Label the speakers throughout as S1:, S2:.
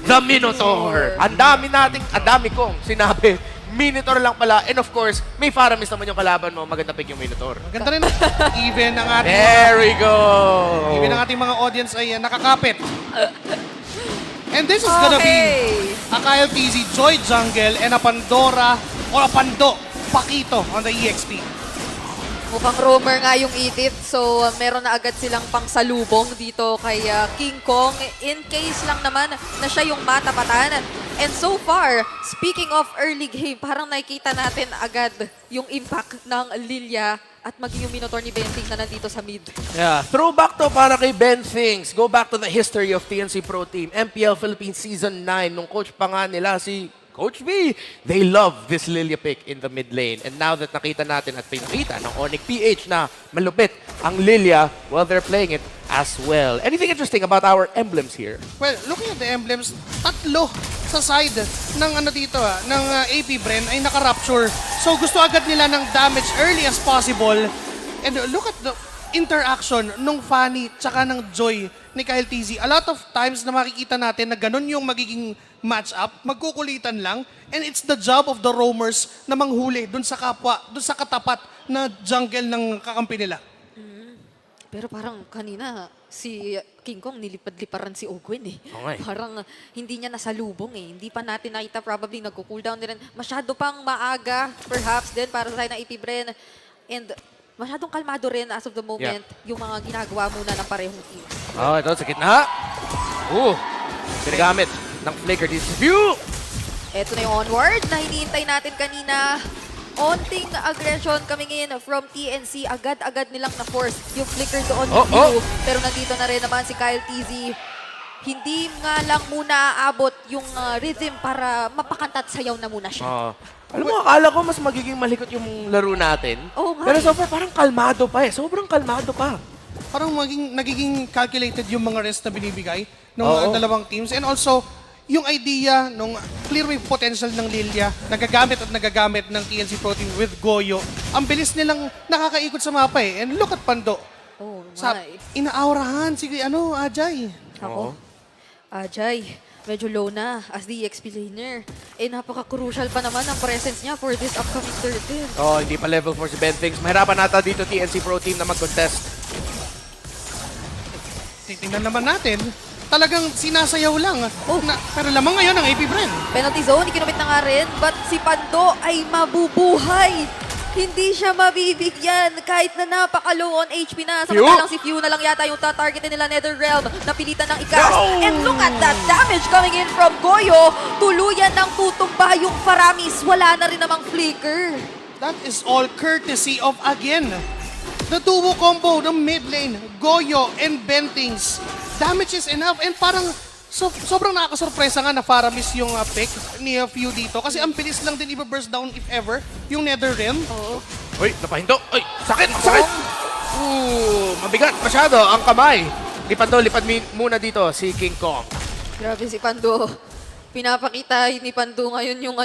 S1: the Minotaur. Ang dami kong sinabi. Minotaur lang pala. And of course, may Faramis naman yung kalaban mo. Maganda pick yung Minotaur.
S2: Maganda rin. Even ang ating
S1: There we go.
S2: even ang ating mga audience ay nakakapit. And this is gonna be a Kyle TZ Joy Jungle and a Pandora or a Pando Pakito on the EXP.
S3: Mukhang roamer nga yung Edith, so meron na agad silang pangsalubong dito kay King Kong. In case lang naman na siya yung matapatan. And so far, speaking of early game, parang nakikita natin agad yung impact ng Lilia at maging yung Minotaur ni Benting na nandito sa mid.
S1: Yeah, throwback to para kay Ben Things. Go back to the history of TNC Pro Team. MPL Philippines Season 9, nung coach pa nga nila si Coach V. They love this Lilia pick in the mid lane. And now that nakita natin at pinakita ng Onyx PH na malupit ang Lilia, well, they're playing it as well. Anything interesting about our emblems here?
S2: Well, looking at the emblems, tatlo sa side ng dito ng AP Bren ay naka-rupture. So gusto agad nila ng damage early as possible. And look at the interaction nung Fanny tsaka ng Joy ni Kyle TZ. A lot of times na makikita natin na ganun yung magiging match-up, magkukulitan lang. And it's the job of the roamers na manghuli dun sa kapwa, dun sa katapat na jungle ng kakampi nila.
S3: Pero parang kanina, si King Kong nilipad-liparan si Ogwen eh.
S1: Okay.
S3: Parang hindi niya nasalubong eh. Hindi pa natin nakita, probably nagko-cooldown din rin. Masyado pang maaga, perhaps din, para sa tayo ng AP Bren. And masyadong kalmado rin as of the moment yung mga ginagawa muna ng parehong team.
S1: Oh, ito sa gitna. Pinagamit ng Flicker View.
S3: Ito na yung onward na hinihintay natin kanina. Onting aggression coming in from TNC. Agad-agad nilang na-force yung flicker doon ng view. Pero nandito na rin naman si Kyle TZ. Hindi nga lang muna aabot yung rhythm para mapakantat sayaw na muna siya.
S1: Alam mo, akala ko mas magiging malikot yung laro natin.
S3: Oo nga
S1: Pero
S3: eh.
S1: so far, parang kalmado pa eh. Sobrang kalmado pa.
S2: Parang nagiging calculated yung mga rest na binibigay ng dalawang teams. And also, yung idea nung clear wave potential ng Lilia, nagagamit ng TNC Pro Team with Goyo, ang bilis nilang nakakaikot sa mapa eh. And look at Pando.
S3: Oh
S2: Sa
S3: my.
S2: inaaurahan si Ajay.
S3: Ako, Ajay, medyo low na as the EXP laner. Eh, napaka-crucial pa naman ang presence niya for this upcoming third din.
S1: Hindi pa level 4 si Ben Things. Mahirapan nata dito TNC Pro Team na mag-contest.
S2: Titingnan naman natin, talagang sinasayaw lang. Pero lamang ngayon ang AP Bren.
S3: Penalty zone, ikinumit na nga rin, but si Pando ay mabubuhay. Hindi siya mabibigyan kahit na napaka-low on HP na. Samantalang si Few na lang yata yung tatargetin nila NetherRealm. Napilitan ng ikas. And look at that damage coming in from Goyo. Tuluyan ng tutumba yung Faramis. Wala na rin namang flicker.
S2: That is all courtesy of, again, the duo combo ng mid lane, Goyo and Bentings. Damage is enough and parang sobrang nakakasurpresa nga na Faramis yung pick ni Few dito kasi ang bilis lang din i-burst down if ever yung NetherRealm.
S3: Oo.
S1: Uy, napahinto. Uy, sakit, sakit. Mabigat masyado ang kamay. Lipad muna dito si King Kong.
S3: Grabe si Pando. Pinapakita ni Pando ngayon yung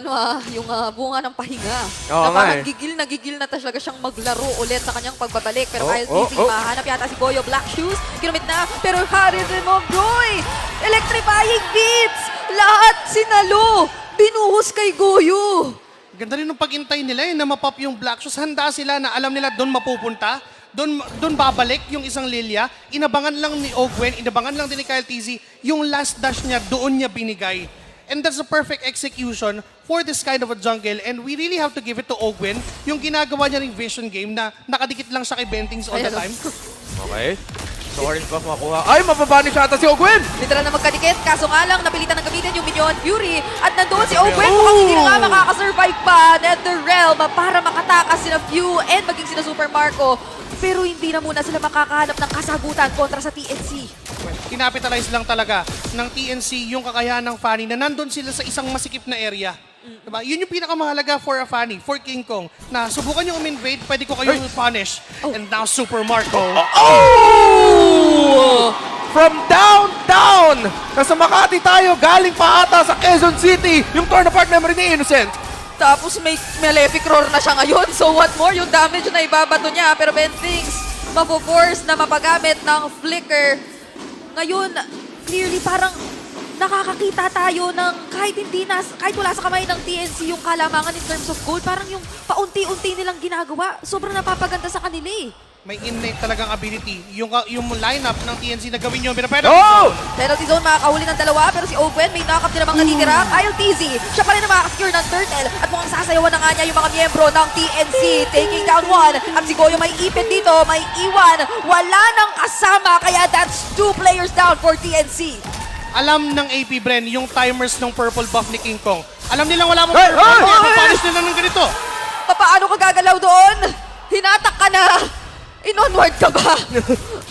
S3: yung bunga ng pahinga.
S1: Oo
S3: Na parang
S1: nga eh.
S3: gigil na talaga siyang maglaro ulit sa kanyang pagbabalik. Pero Kyle TZ,
S1: oh.
S3: mahanap yata si Goyo, Black Shoes, kinumit na, pero Harrison of Joy! Electrifying beats! Lahat sinalo! Binuhos kay Goyo!
S2: Ganda rin ng pag-intay nila na mapop yung Black Shoes. Handa sila na alam nila doon mapupunta. Doon babalik yung isang Lilia. Inabangan lang ni Ogwen, inabangan lang din ni Kyle TZ. Yung last dash niya, doon niya binigay. And that's a perfect execution for this kind of a jungle. And we really have to give it to Ogwen. Yung ginagawa niya ring vision game na nakadikit lang siya kay Bentings all the time.
S1: Okay. So, orange buff makuha. Ay, mapabanish ata si Ogwen!
S3: Literal na magkadikit, kaso nga lang napilitan ng gamitin yung Minion Fury at nandoon si Ogwen mukhang hindi na nga makakasurvive pa NetherRealm para makatakas sila Few and maging sila Super Marco. Pero hindi na muna sila makakahanap ng kasagutan kontra sa TNC.
S2: Kinapitalize lang talaga ng TNC yung kakayahan ng Fanny na nandun sila sa isang masikip na area. Diba? Yun yung pinakamahalaga for a Fanny, for King Kong, na subukan yung uminvade, pwede ko kayong punish. And now Super Marco.
S1: From downtown! Nasa Makati tayo, galing pa ata sa Quezon City, yung torn apart memory ni Innocent.
S3: Tapos may Malefic Roar na siya ngayon. So what more yung damage na ibabato niya. Pero Bentings, mapo-force na mapagamit ng Flicker. Ngayon, clearly parang nakakakita tayo ng kahit wala sa kamay ng TNC yung kalamangan in terms of gold, parang yung paunti-unti nilang ginagawa, sobrang napapaganda sa kanila eh.
S2: May innate talagang ability. Yung lineup ng TNC na gawin yun. Pero
S1: Oh!
S3: Penalty zone, makakahuli ng dalawa, pero si Owen may knock-up din namang natitira. Kyle TZ, siya pa rin ang makakasecure ng turtle at mukhang sasayawan na nga niya yung mga miyembro ng TNC. Taking down one, at si Goyo may ipit dito, may iwan, wala nang kasama, kaya that's 2 players down for TNC.
S2: alam ng AP Bren yung timers ng purple buff ni King Kong. Alam nilang wala mong
S1: Hey!
S2: purple,
S1: Hey!
S2: kaya
S1: Hey!
S2: papanish nila ng ganito.
S3: Paano ka gagalaw doon? Hinatak ka na! In-onward ka ba?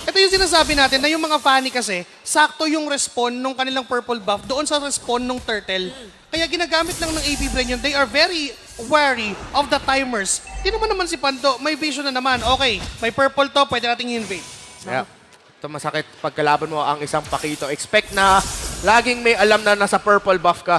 S2: Ito yung sinasabi natin na yung mga funny kasi, sakto yung respawn nung kanilang purple buff doon sa respawn nung turtle. Kaya ginagamit lang ng AP Bren yun. They are very wary of the timers. Di naman si Pando, may vision na naman. Okay, may purple to, pwede nating invade.
S1: Yeah. Ito masakit pagkalaban mo ang isang Pakito. Expect na laging may alam na nasa purple buff ka.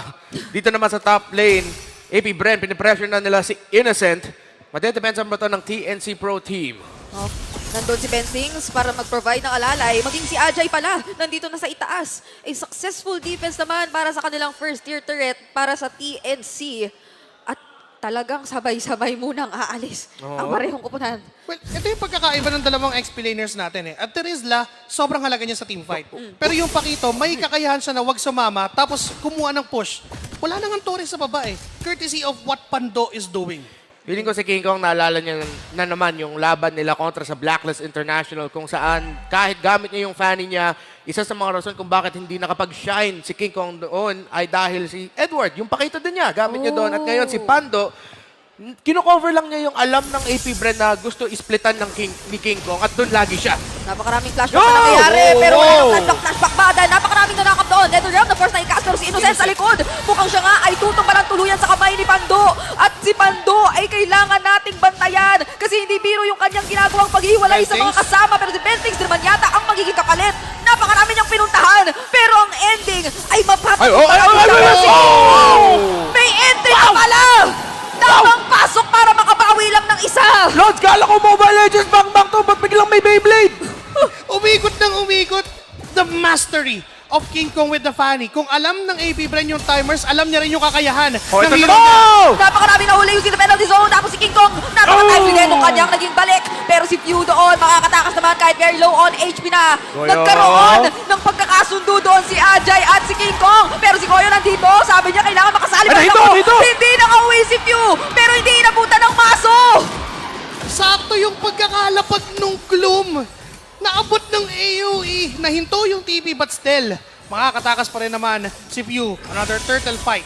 S1: Dito naman sa top lane, AP Bren, pinipressure na nila si Innocent. Madedepensa mo to ng TNC Pro Team.
S3: Oh, nandun si Ben Things para mag-provide ng alalay. Maging si Ajay pala, nandito na sa itaas. A successful defense naman para sa kanilang first tier turret para sa TNC. At talagang sabay-sabay munang aalis ang parehong kupunan.
S2: Well, ito yung pagkakaiba ng dalawang XP-laners natin eh. At Terizla, sobrang halaga niya sa teamfight. Pero yung Pakito, may kakayahan siya na wag sumama, tapos kumuha ng push. Wala nang Torres sa baba eh. Courtesy of what Pando is doing.
S1: Feeling ko si King Kong, naalala niya na naman yung laban nila kontra sa Blacklist International kung saan kahit gamit niya yung fanny niya, isa sa mga rason kung bakit hindi nakapag-shine si King Kong doon ay dahil si Edward, yung Pakito din niya, gamit niya doon. At ngayon si Pando, kino-cover lang niya yung alam ng AP Bren na gusto isplitan ni King Kong at doon lagi siya.
S3: Napakaraming flashback na nangyayari, pero wala nang flashback pa dahil napakaraming nanakap doon. NetherRealm, na force na i-cast, pero si Innocent sa likod. Mukhang siya nga ay tutumbalang tuluyan sa kamay ni Pando. At si Pando ay kailangan nating bantayan kasi hindi biro yung kanyang ginagawang paghiwalay sa mga
S2: Bentings?
S3: kasama. Pero si Bentings naman yata ang magiging kapalit. Napakarami niyang pinuntahan, pero ang ending ay may ending pa pala! Tamang pasok para makabawi lang ng isa!
S1: Lods, kala ko Mobile Legends bang to, ba't biglang may Beyblade?
S2: Umikot ng umikot. The mastery of King Kong with the fanny. Kung alam ng AP Bren yung timers, alam niya rin yung kakayahan
S1: Oh,
S2: ng
S1: ito
S2: hero
S1: na!
S2: niya.
S3: Napakarami na huli yung sa penalty zone. Tapos si King Kong, napaka-timely din nung kanyang naging balik. Pero si Few doon, makakatakas naman kahit very low on HP na.
S1: Goyo.
S3: Nagkaroon ng pagkakasundo doon si Ajay at si King Kong. Pero si Goyo nandito, sabi niya kailangan makasali pa rin
S1: Dito,
S3: ako.
S1: dito!
S3: Hindi nakauwi si Few, pero hindi inabutan ng maso.
S2: Sakto yung pagkakalapag nung Gloom. Naabot ng AoE. Nahinto yung TV but still, makakatakas pa rin naman si Few. Another turtle fight.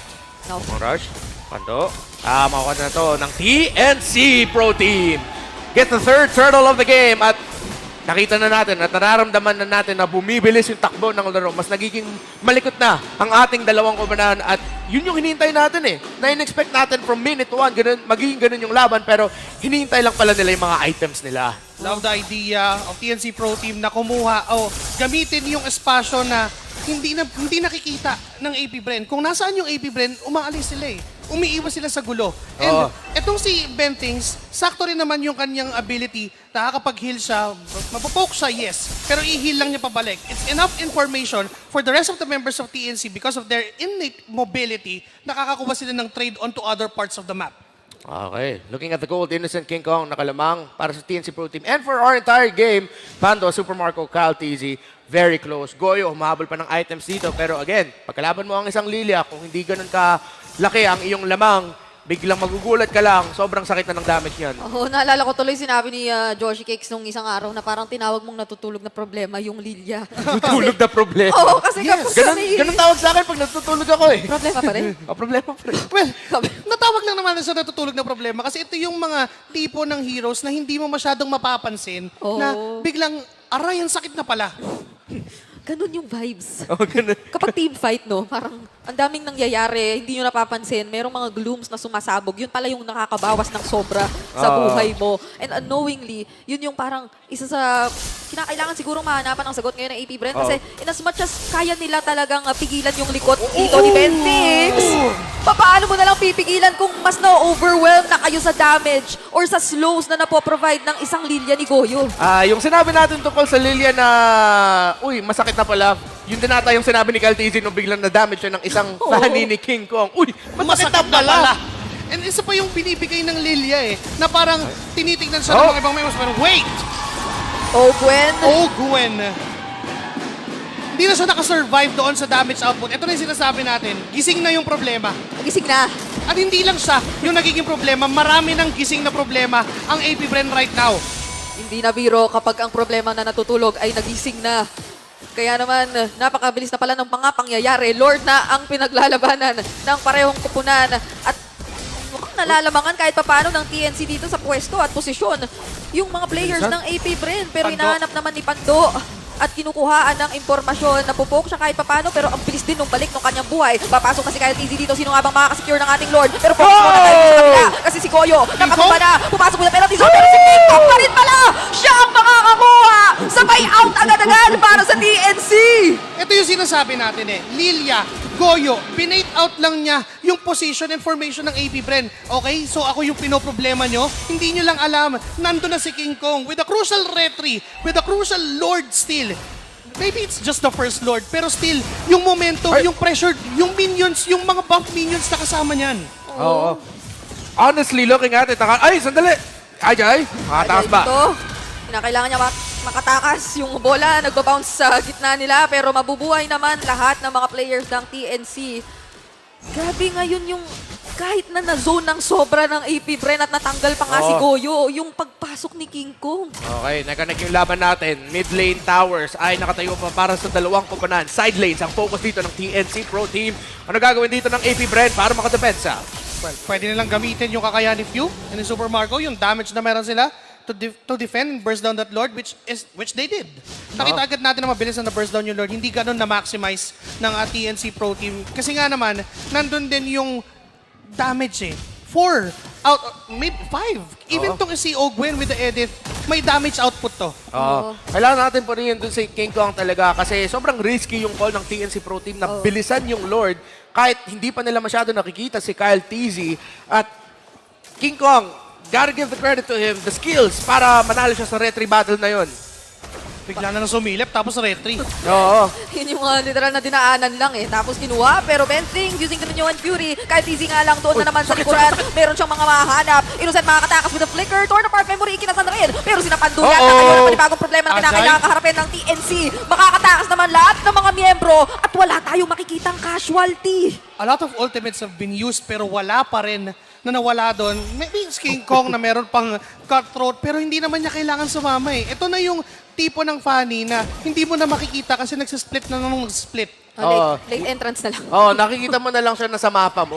S3: No.
S1: Rush, Pando. Makuha na to ng TNC Pro Team. Get the third turtle of the game at nakita na natin at nararamdaman na natin na bumibilis yung takbo ng laro. Mas nagiging malikot na ang ating dalawang kumanan at yun yung hinihintay natin eh. Na in-expect natin from minute 1, magiging ganun yung laban pero hinihintay lang pala nila yung mga items nila.
S2: Love the idea of TNC Pro Team na kumuha o gamitin yung espasyo na hindi nakikita ng AP Bren. Kung nasaan yung AP Bren, umaalis sila eh. Umiiwas sila sa gulo. And etong si Bentings, sakto rin naman yung kanyang ability. Nakakapag-heal siya, mapopoke siya, yes. Pero i-heal lang niya pabalik. It's enough information for the rest of the members of TNC because of their innate mobility, nakakakuha sila ng trade onto other parts of the map.
S1: Okay, looking at the gold, Innocent King Kong nakalamang para sa TNC Pro Team. And for our entire game, Pando, Super Marco, Kyle TZ, very close. Goyo, humahabol pa ng items dito. Pero again, pagkalaban mo ang isang Lilia, kung hindi ganun ka laki ang iyong lamang, biglang magugulat ka lang, sobrang sakit na ng damage niyan.
S3: Oo, naalala ko tuloy sinabi ni Joshi Cakes nung isang araw na parang tinawag mong natutulog na problema yung Lilia.
S1: Tutulog na problema.
S3: Oo, kasi kapag
S1: Ganun tawag sa akin pag natutulog ako eh.
S3: problema pa rin.
S1: Problema pa rin.
S2: Well, natawag lang naman sa natutulog na problema kasi ito yung mga tipo ng heroes na hindi mo masyadong mapapansin na biglang, aray, ang sakit na pala.
S3: Ganun yung vibes.
S1: Oh, ganun.
S3: Kapag team fight, no, parang ang daming nangyayari, hindi nyo napapansin, merong mga glooms na sumasabog, yun pala yung nakakabawas ng sobra sa buhay mo. And unknowingly, yun yung parang isa sa kinakailangan siguro mahanapan ng sagot ngayon ng AP Bren kasi in as much as kaya nila talagang pigilan yung likod dito ni Bentix, paano mo nalang pipigilan kung mas na-overwhelm na kayo sa damage or sa slows na napoprovide ng isang Lilia ni Goyo?
S1: Yung sinabi natin tungkol sa Lilia na, uy, masakit na pala. Yun din ata yung sinabi ni Caltisi nung biglang na-damage siya ng isang fanny ni King Kong. Uy, masakit na pala!
S2: And isa pa yung binibigay ng Lilia na parang tinitignan siya ng mga ibang members, parang wait!
S3: Oh, Gwen.
S2: Oh, Gwen! Hindi na siya nakasurvive doon sa damage output. Ito na yung sinasabi natin, gising na yung problema.
S3: Gising na.
S2: At hindi lang siya yung nagiging problema, marami ng gising na problema ang AP Bren right now.
S3: Hindi na biro kapag ang problema na natutulog ay nagising na. Kaya naman, napakabilis na pala ng mga pangyayari. Lord na ang pinaglalabanan ng parehong kupunan. At mukhang nalalamangan kahit papano ng TNC dito sa pwesto at posisyon. Yung mga players ng AP Bren. Pero
S2: Pando.
S3: hinahanap naman ni Pando at kinukuhaan ng impormasyon. Napupoke siya kahit papano pero ang bilis din nung balik ng kanyang buhay. Papasok na si Kyle TZ dito. Sino nga bang makakasecure ng ating Lord? Pero focus muna tayo sa kabila. Kasi si Goyo, nakatumba na. Pumasok muna penalty zone. Pero si King pa rin pala. Siya ang makakakuha. Sabay out agad-agad para sa TNC.
S2: Ito yung sinasabi natin Lilia, Goyo, binate out lang niya yung position and formation ng AP Bren. Okay? So ako yung pinoproblema nyo. Hindi nyo lang alam, nando na si King Kong with a crucial retry, with a crucial Lord still. Maybe it's just the first Lord, pero still, yung momentum, yung pressure, yung minions, yung mga buff minions na kasama niyan.
S1: Oo. Honestly, looking at it, ay, sandali! Ajay, makatakas ba?
S3: Dito, kinakailangan niya makatakas yung bola. Nagbabounce sa gitna nila pero mabubuhay naman lahat ng mga players ng TNC. Grabe ngayon yung kahit na na-zone ng sobra ng AP Bren at natanggal pa nga si Goyo, yung pagpasok ni King Kong.
S1: Okay, nakanak yung laban natin. Mid lane towers ay nakatayo pa para sa dalawang koponan. Side lanes ang focus dito ng TNC Pro Team. Ano gagawin dito ng AP Bren para makadepensa?
S2: Well, pwede nilang gamitin yung kakayahan ni Few and ni Super Marco, yung damage na meron sila to defend and burst down that Lord, which they did. Nakita agad natin na mabilis na burst down yung Lord. Hindi ganun na-maximize ng TNC Pro Team. Kasi nga naman, nandun din yung damage 4 out, maybe 5. Even tong si Ogwen with the edit, may damage output to.
S1: Kailangan natin pa rin dun si King Kong talaga kasi sobrang risky yung call ng TNC Pro Team na bilisan yung Lord kahit hindi pa nila masyado nakikita si Kyle TZ at King Kong, gotta give the credit to him, the skills para manalo siya sa retry battle na yon.
S2: Bigla na sumilip, tapos retry.
S1: Oo.
S3: Yun yung literal na dinaanan lang Tapos kinuha, pero Bentling using Continuous Fury. Kahit easy nga lang doon na naman sa likuran. Meron siyang mga mahanap. Innocent makakatakas with a flicker. Torn apart memory, ikinasan na rin. Pero sinapandulan na kayo ng panibagong problema na kinakailangan kaharapin ng TNC. Makakatakas naman lahat ng mga miyembro at wala tayong makikitang casualty.
S2: A lot of ultimates have been used pero wala pa rin na nawala doon. Maybe it's King Kong na meron pang cutthroat pero hindi naman niya kailangan sumama Ito na yung tipo ng funny na hindi mo na makikita kasi nagsisplit na nung nag-split.
S3: Late entrance na lang.
S1: Nakikita mo na lang siya nasa mapa mo.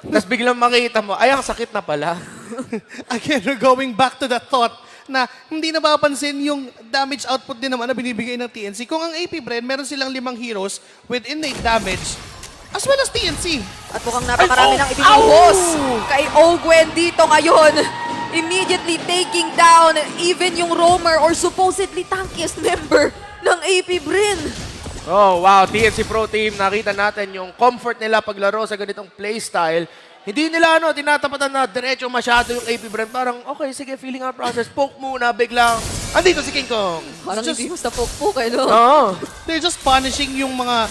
S1: Tapos biglang makita mo, ay, ang sakit na pala.
S2: Again, we're going back to the thought na hindi napapansin yung damage output din naman na binibigay ng TNC. Kung ang AP Bren, meron silang 5 heroes with innate damage, as well as TNC.
S3: At mukhang napakarami ng ibinuhos kay Ogwen dito ngayon. Immediately taking down even yung roamer or supposedly tankiest member ng AP Bren.
S1: Oh, wow. TNC Pro Team, nakita natin yung comfort nila paglaro sa ganitong playstyle. Hindi nila tinatapatan na diretso masyado yung AP Bren. Parang, okay, sige, feeling out process. Poke muna, biglang. Andito si King Kong.
S3: Parang hindi mo sa poke-poke,
S2: They're just punishing yung mga,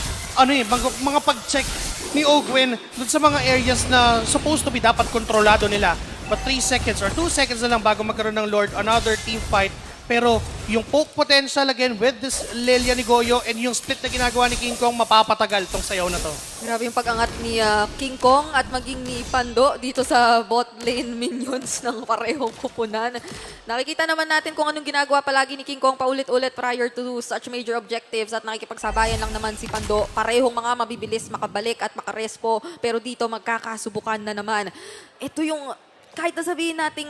S2: mga pag-check ni Ogwen dun sa mga areas na supposed to be dapat kontrolado nila. But 3 seconds or 2 seconds na lang bago magkaroon ng Lord, another team fight. Pero yung poke potential again with this Lilia ni Goyo and yung split na ginagawa ni King Kong, mapapatagal tong sayaw na to.
S3: Grabe yung pag-angat ni King Kong at maging ni Pando dito sa bot lane minions ng parehong kupunan. Nakikita naman natin kung anong ginagawa palagi ni King Kong paulit-ulit prior to such major objectives at nakikipagsabayan lang naman si Pando. Parehong mga mabibilis makabalik at makarespo pero dito magkakasubukan na naman. Ito yung kahit na sabihin nating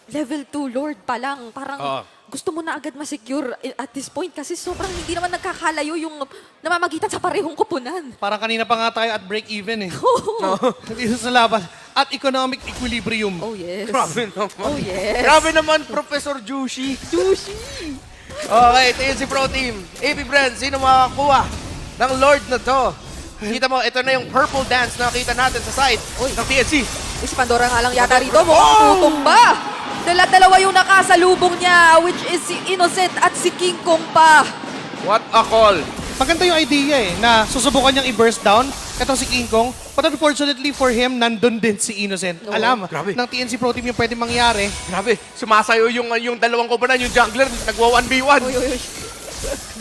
S3: level 2 Lord pa lang, parang gusto mo na agad ma-secure at this point kasi sobrang hindi naman nagkakalayo yung namamagitan sa parehong kupunan.
S2: Parang kanina pa nga tayo at break-even dito sa laban. At economic equilibrium.
S3: Oh yes.
S1: Grabe naman.
S3: Oh yes.
S1: Grabe naman, Professor Jushi. Okay, TNC Pro Team. AP Bren, sino makakuha ng Lord na to? Kita mo, ito na yung purple dance na nakita natin sa side ng TNC.
S3: Si Pandora nga lang yata rito, mukhang tutumba. Dala-dalawa yung nakasalubong niya, which is si Innocent at si King Kong pa.
S1: What a call.
S2: maganda yung idea na susubukan niyang i-burst down itong si King Kong. But unfortunately for him, nandun din si Innocent.
S3: Oo.
S2: Alam,
S1: Grabe.
S2: ng TNC Pro Team yung pwede mangyari.
S1: Grabe, sumasayo yung dalawang koponan, yung jungler, nagwa 1v1.
S3: Uy, uy, uy.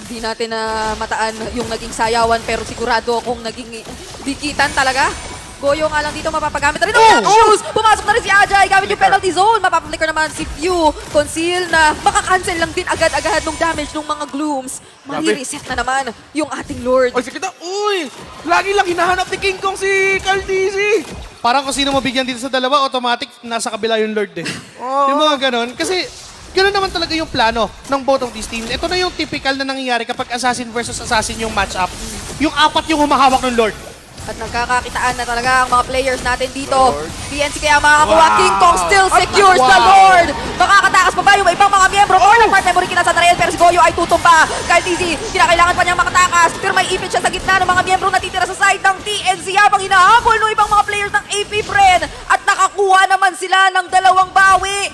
S3: Hindi natin na mataan yung naging sayawan pero sigurado akong naging dikitan talaga. Goyo nga lang dito mapapagamit na rin ang shoes. Pumasok na rin si Ajay gamit yung penalty zone. Mapapaflicker naman si Few. Conceal na makakancel lang din agad-agad ng damage ng mga glooms. Mari-reset na naman yung ating Lord.
S1: Oy, sige na, uy! Lagi lang hinahanap ni King Kong si Khaleesi.
S2: Parang kung sino mabigyan dito sa dalawa, automatic nasa kabila yung Lord eh.
S1: Oo.
S2: Yung mga ganon. Kasi gano'n naman talaga yung plano ng both of these teams. Ito na yung typical na nangyayari kapag assassin versus assassin yung matchup. Yung apat yung humahawak ng Lord.
S3: At nagkakakitaan na talaga ang mga players natin dito. PNC kaya makakakuha.
S1: Wow.
S3: King Kong still secures the Lord. Makakatakas pa ba yung ibang mga miyembro? Or ng part memory kinasa na rin. Pero si Goyo ay tutumba. Khaleesi, kinakailangan pa niyang makatakas. Pero may ipit siya sa gitna ng mga miyembro na titira sa side ng TNC habang hinahabol ng ibang mga players ng AP Bren. At nakakuha naman sila ng dalawang bawi.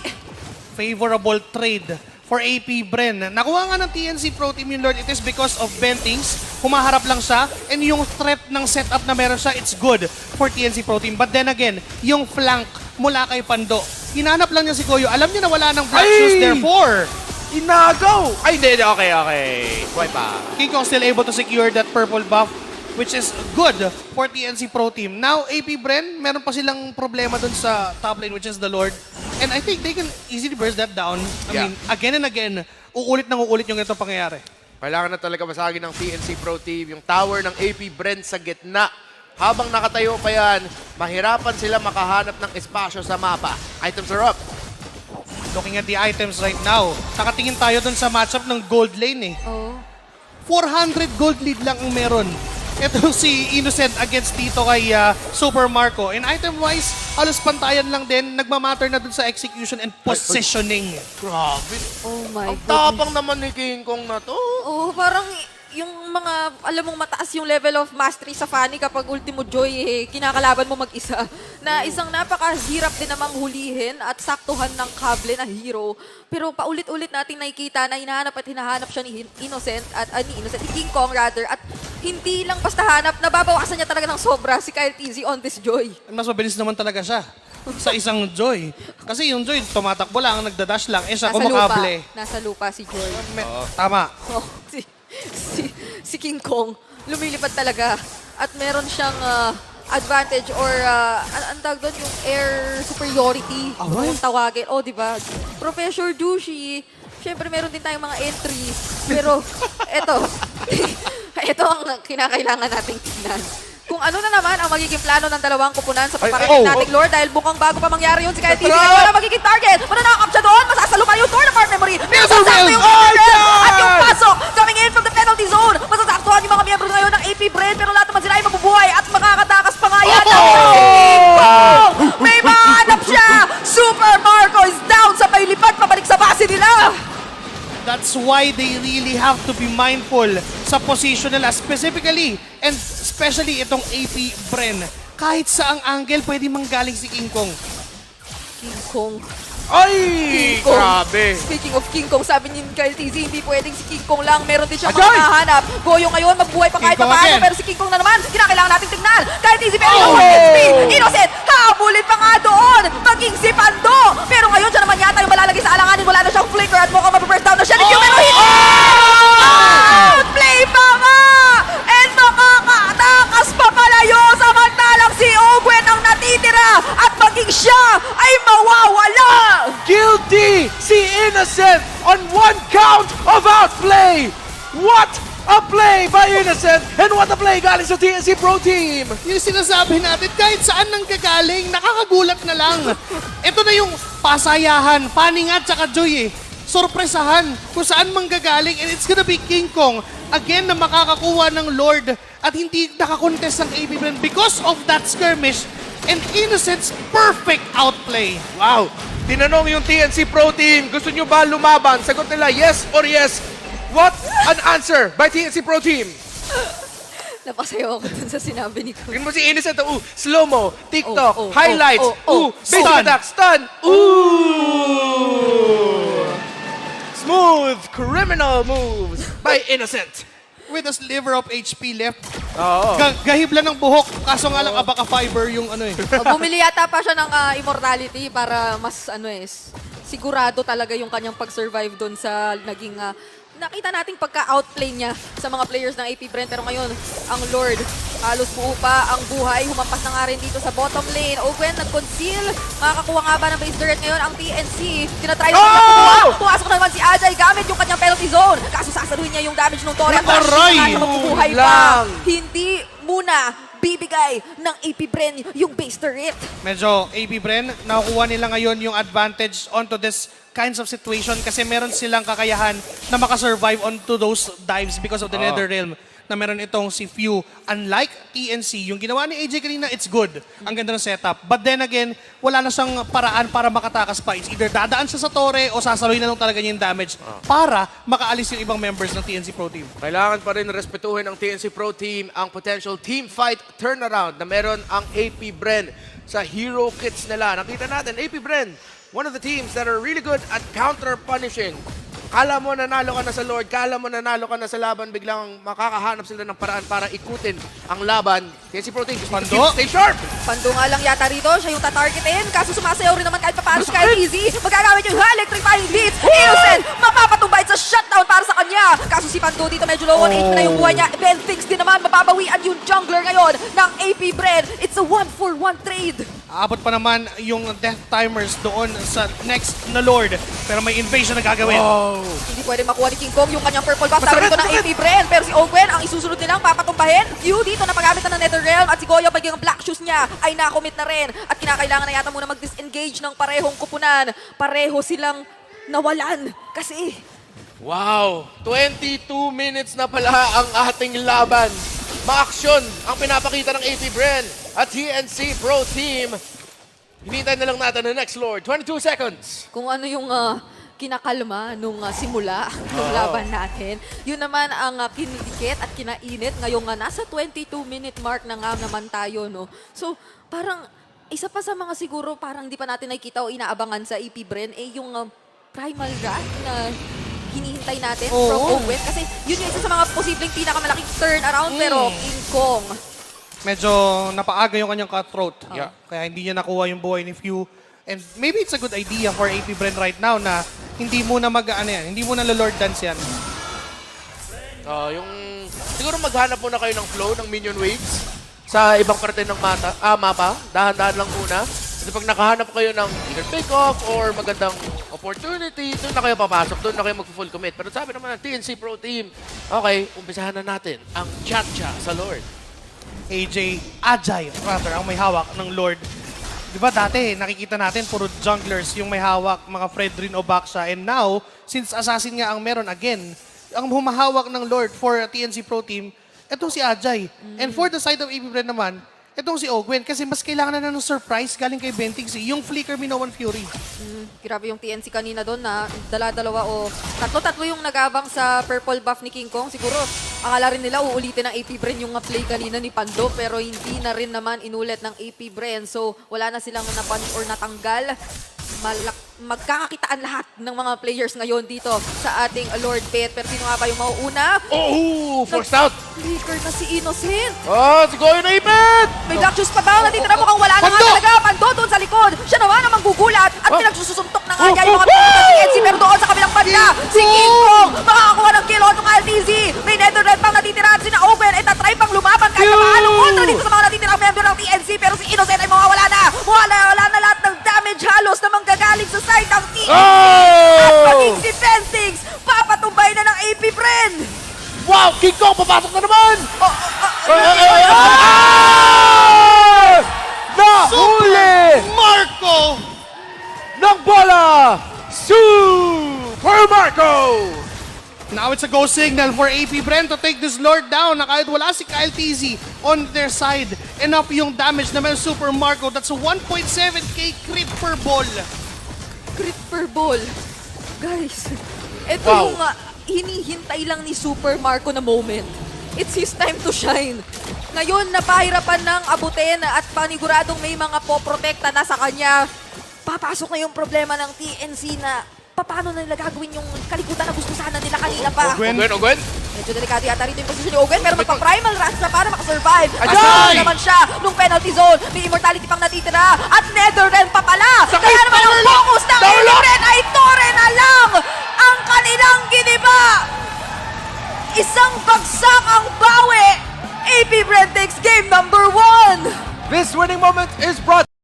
S2: Favorable trade for AP Bren. Nakuha nga ng TNC Pro Team yung Lord. It is because of Bentings. Humaharap lang siya. And yung threat ng setup na meron siya, it's good for TNC Pro Team. But then again, yung flank mula kay Pando. Hinanap lang niya si Goyo. Alam niya na wala ng black
S1: Ay!
S2: shoes. Therefore,
S1: Inagaw! Ay, hindi, okay. Swipe pa.
S2: King Kong still able to secure that purple buff, which is good for TNC Pro Team. Now, AP Bren, meron pa silang problema dun sa top lane, which is the Lord. And I think they can easily burst that down. I mean, again and again, uulit yung itong pangyayari.
S1: Kailangan na talaga masagin ng TNC Pro Team, yung tower ng AP Brent sa gitna. Habang nakatayo pa yan, mahirapan sila makahanap ng espasyo sa mapa. Items are up.
S2: Looking at the items right now, nakatingin tayo dun sa matchup ng gold lane eh.
S3: Oh.
S2: 400 gold lead lang ang meron. Ito si Innocent against dito kay Super Marco. And item-wise, halos pantayan lang din. Nagmamatter na dun sa execution and positioning.
S1: Grabe.
S3: Oh my
S1: Ang
S3: goodness.
S1: tapang naman ni King Kong na to.
S3: Oo, parang yung mga, alam mong mataas yung level of mastery sa Fanny kapag Ultimo Joy, kinakalaban mo mag-isa. Na isang napakahirap din namang hulihin at saktuhan ng kable na hero. Pero paulit-ulit natin nakikita na hinahanap at hinahanap siya ni Innocent at ni King Kong rather. At hindi lang basta hanap, nababawasan niya talaga ng sobra si Khaleesi on this Joy.
S2: Mas mabilis naman talaga siya sa isang Joy. Kasi yung Joy, tumatakbo lang, nagdadash lang. Eh siya, kumakable.
S3: Nasa lupa si Joy.
S2: Tama.
S3: Oh, si King Kong, lumilipad talaga. At meron siyang advantage or ang tawag doon, yung air superiority. Kung tawagin. Oh, di ba? Professor Dushi. Siyempre, meron din tayong mga entries. Pero, ito ang kinakailangan nating tignan. Kung ano na naman ang magiging plano ng dalawang kupunan sa paparating nating Lord dahil mukhang bago pa mangyari yun si Khaleesi. Wala magiging target. Mananakap siya doon. Masasalupa yung Torn Apart Memory. Masasakto yung at yung pasok coming in from the penalty zone. Masasaktuhan yung mga miyembro ngayon ng AP Bren pero lahat naman sila ay mabubuhay at makakatakas pa nga yan. May mahanap siya. Super Marco is down sa pailipad pabalik sa base nila.
S2: That's why they really have to be mindful sa position nila specifically and especially itong AP Bren. Kahit saang angle, pwede manggaling si King Kong.
S3: King Kong.
S1: Ay!
S3: King Kong.
S1: Grabe.
S3: Speaking of King Kong, sabi ni Khaleesi, hindi pwedeng si King Kong lang. Meron din siyang
S1: Ajay!
S3: mga nahanap. Goyo ngayon, magbuhay pa kahit
S2: King Kong
S3: paano.
S2: again.
S3: Pero si King Kong na naman, kinakailangan nating tignan. Khaleesi, pero yung 1 HP. Innocent, habulin pa nga doon. Maging si Pando. Pero ngayon, siya naman yata yung malalagay sa alanganin. Wala na siyang flicker at mukhang mapapress down na siya. Pero hindi! Outplay pa nga! And makakatakas pa palayo. Samantalang si Ogwen ang natitira. At maging siya ay mawawala.
S1: Guilty si Innocent on 1 count of outplay. What a play by Innocent and what a play galing sa TNC Pro Team.
S2: Yung sinasabi natin, kahit saan nang gagaling, nakakagulat na lang. Ito na yung pasayahan, paningat, tsaka joy eh. Sorpresahan kung saan manggagaling and it's gonna be King Kong again na makakakuha ng Lord at hindi nakakontest ng AP Bren because of that skirmish and Innocent's perfect outplay.
S1: Wow. Tinanong yung TNC Pro Team, gusto nyo ba lumaban? Sagot nila yes or yes. What an answer by TNC Pro Team.
S3: Napasayaw ako dun sa sinabi ni Coach.
S1: Tingnan mo si Innocent, slow-mo, TikTok,
S3: Oh, oh,
S1: highlights,
S3: oh, oh,
S1: basic
S2: stun.
S1: attack, stun, Smooth criminal moves by Innocent.
S2: with a sliver of HP left.
S1: Oo.
S2: Gahib lang ng buhok, kaso nga lang abaka fiber yung ano eh.
S3: Bumili yata pa siya ng immortality para mas sigurado talaga yung kanyang pag-survive doon sa naging nakita nating pagka-outplay niya sa mga players ng AP Brent. Pero ngayon, ang Lord, halos buo pa ang buhay. Humampas na nga rin dito sa bottom lane. Owen, nag-conceal. Makakakuha nga ba ng base turret ngayon ang TNC? Tinatry na niya pumasok na naman si Ajay gamit yung kanyang penalty zone. Kaso sasaluhin niya yung damage ng Torre.
S2: Aray!
S3: Mabubuhay pa. Hindi muna bibigay ng AP Bren yung base turret.
S2: Medyo AP Bren, nakukuha nila ngayon yung advantage onto this kinds of situation kasi meron silang kakayahan na makasurvive onto those dives because of the Netherrealm na meron itong si Few. Unlike TNC, yung ginawa ni AJ kanina, it's good. Ang ganda ng setup. But then again, wala na siyang paraan para makatakas pa. It's either dadaan siya sa Torre o sasaluhin na lang talaga niya yung damage para makaalis yung ibang members ng TNC Pro Team.
S1: Kailangan pa rin respetuhin ng TNC Pro Team ang potential team fight turnaround na meron ang AP Bren sa hero kits nila. Nakita natin, AP Bren, one of the teams that are really good at counter-punishing. Kala mo nanalo ka na sa Lord, kala mo nanalo ka na sa laban, biglang makakahanap sila ng paraan para ikutin ang laban. TNC Pro Team, just need to
S2: Pando?
S1: stay sharp!
S3: Pando nga lang yata rito, siya yung tatargetin. Kaso sumasayaw rin naman kahit papaano si Kyle Easy. Magagamit yung electrifying beats. Innocent, mapapatumba. It's a shutdown para sa kanya. Kaso si Pando dito medyo low on HP na yung buhay niya. Ben thinks din naman mababawian yung jungler ngayon ng AP Bren. It's a 1-for-1 trade.
S2: Aabot pa naman yung death timers doon sa next na Lord. Pero may invasion na gagawin.
S3: Hindi pwede makuha ni King Kong yung kanyang purple buff. Sabi dito ng AP Bren. Pero si Owen, ang isusunod nilang papatumbahin. Few dito na paggamit na ng Netherrealm. At si Goyo, pag yung black shoes niya ay nakomit na rin. At kinakailangan na yata muna mag-disengage ng parehong kupunan. Pareho silang nawalan. Kasi
S1: Wow! 22 minutes na pala ang ating laban. Ma-aksyon ang pinapakita ng AP Bren at TNC Pro Team. Hinintay na lang natin ang next Lord. 22 seconds.
S3: kung ano yung kinakalma nung simula ng laban natin. Yun naman ang kinikit at kinainit. Ngayong nasa 22-minute mark na nga naman tayo, no? So, parang isa pa sa mga siguro parang di pa natin nakikita o inaabangan sa AP Bren yung Primal Rat na hinihintay natin from Owen. Kasi yun yung isa sa mga posibleng pinakamalaking turnaround. Pero King Kong,
S2: Medyo napaaga yung kanyang cutthroat.
S1: Yeah.
S2: Kaya hindi niya nakuha yung buhay ni Few. And maybe it's a good idea for AP Bren right now na hindi muna hindi muna Lord Dance yan.
S1: Siguro maghanap muna kayo ng flow ng minion waves sa ibang parte ng mapa. Dahan-dahan lang muna. Kasi pag nakahanap kayo ng either pick-off or magandang opportunity, doon na kayo papasok, doon na kayo mag-full commit. Pero sabi naman ng TNC Pro Team, okay, umpisahan na natin ang Chatcha sa Lord.
S2: Ajay, ang may hawak ng Lord. Di ba dati, nakikita natin, puro junglers yung may hawak, mga Fredrin o Baksha. And now, since Assassin nga ang meron again, ang humahawak ng Lord for TNC Pro Team, etong si Ajay. And for the side of AP Bren naman, etong si Ogwen. Kasi mas kailangan na ng surprise galing kay Bentix. Yung Flicker Minoan Fury.
S3: grabe yung TNC kanina doon na dala-dalawa o tatlo-tatlo yung nagabang sa purple buff ni King Kong. Siguro, akala rin nila uulitin ng AP Bren yung play kanina ni Pando pero hindi na rin naman inulit ng AP Bren. So, wala na silang napunish or natanggal. Magkakakitaan lahat ng mga players ngayon dito sa ating Lord Pit. Pero sino nga ba yung mauuna?
S1: Oh! Forced out!
S3: Flicker na si Innocent.
S1: Oh! Si Goyo na ipit!
S3: May black shoes pa ba? Nandito na mukhang wala na nga
S2: Pando!
S3: talaga. Pando doon sa likod. Siya naman ang manggugulat at pinagsusuntok na nga niya yung mga players ng TNC. Pero doon sa kabilang banda, si King Kong makakakuha ng kill onto LTZ. May Netherrealm pang natitira at sina Owen ay tatry pang lumaban kahit na paano kontra dito sa mga natitirang member ng TNC. Pero si Innocent ay mawawala na. Wala na lahat ng damage halos na manggagaling sa side ng TNC. At maging si Fentix, papatumbay na ng AP Bren.
S1: Wow! King Kong papasok na naman! Nahuli!
S2: Marco!
S1: ng bola! Super Marco!
S2: Now it's a go signal for AP Bren to take this Lord down na kahit wala si Kyle TZ on their side. Enough yung damage naman Super Marco. That's a 1.7k crit per ball.
S3: Crit per ball. Guys, ito
S1: Wow.
S3: yung hinihintay lang ni Super Marco na moment. It's his time to shine. Ngayon, napahirapan ng abutin at paniguradong may mga poprotekta na sa kanya. Papasok na yung problema ng TNC na paano na nila gagawin yung kalikutan na gusto sana nila kanina pa.
S2: Ogwen.
S1: Ogwen!
S3: Medyo delikado yata rito yung posisyon ni Owen, pero magpa-primal rush siya para makasurvive.
S1: Ajay!
S3: Asal naman siya nung penalty zone. May immortality pang natitira. At Netherrealm pa pala.
S1: Sakit!
S3: Kaya naman ang focus ng
S1: Down low!
S3: Netherrealm ay Torre na lang ang kanilang giniba. Isang bagsak ang bawi. AP Bren takes game number 1.
S1: This winning moment is brought